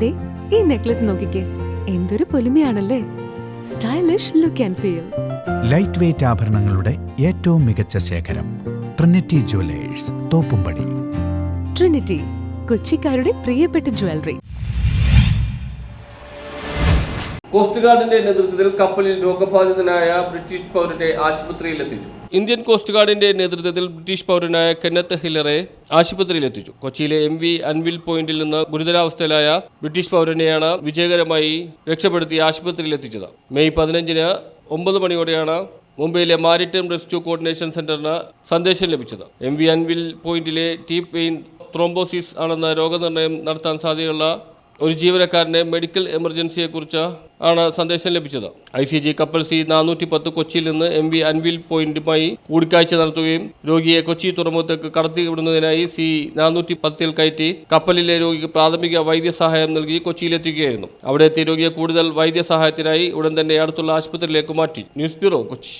ദേ ഈ നെക്ലസ് നോക്കിക്കേ, എന്തൊരു പൊലിമയാണല്ലേ. Stylish look and feel. Light weight ആഭരണങ്ങളുടെ ഏറ്റവും മികച്ച ശേഖരം ട്രിനിറ്റി ജുവലേഴ്സ്, തോപ്പുംപടി. ട്രിനിറ്റി, കൊച്ചിക്കാരുടെ പ്രിയപ്പെട്ട ജ്വല്ലറി. കോസ്റ്റ് ഗാർഡിന്റെ നേതൃത്വത്തിൽ കപ്പലിൽ രോഗബാധിതനായ ബ്രിട്ടീഷ് പൗരനെ ആശുപത്രിയിലെത്തിച്ചു. ഇന്ത്യൻ കോസ്റ്റ് ഗാർഡിന്റെ നേതൃത്വത്തിൽ ബ്രിട്ടീഷ് പൗരനായ കെന്നത്ത് ഹില്ലറെ ആശുപത്രിയിലെത്തിച്ചു. കൊച്ചിയിലെ MV അൻവിൽ പോയിന്റിൽ നിന്ന് ഗുരുതരാവസ്ഥയിലായ ബ്രിട്ടീഷ് പൗരനെയാണ് വിജയകരമായി രക്ഷപ്പെടുത്തി ആശുപത്രിയിലെത്തിച്ചത്. മെയ് 15-ന് 9 മണിയോടെയാണ് മുംബൈയിലെ മാരിടൈം റെസ്ക്യൂ കോർഡിനേഷൻ സെന്ററിന് സന്ദേശം ലഭിച്ചത്. MV അൻവിൽ പോയിന്റിലെ ഡീപ് വെയിൻ ത്രോംബോസിസ് ആണെന്ന് രോഗനിർണയം നടത്താൻ സാധ്യതയുള്ള ഒരു ജീവനക്കാരന്റെ മെഡിക്കൽ എമർജൻസിയെക്കുറിച്ച് ആണ് സന്ദേശം ലഭിച്ചത്. ICG കപ്പൽ C410 കൊച്ചിയിൽ നിന്ന് MV അൻവിൽ പോയിന്റുമായി കൂടിക്കാഴ്ച നടത്തുകയും രോഗിയെ കൊച്ചി തുറമുഖത്തേക്ക് കടത്തിവിടുന്നതിനായി C410 കയറ്റി കപ്പലിലെ രോഗിക്ക് പ്രാഥമിക വൈദ്യസഹായം നൽകി കൊച്ചിയിലെത്തിക്കുകയായിരുന്നു. അവിടെ എത്തിയ രോഗിയെ കൂടുതൽ വൈദ്യസഹായത്തിനായി ഉടൻ തന്നെ അടുത്തുള്ള ആശുപത്രിയിലേക്ക് മാറ്റി. News bureau, Kochi.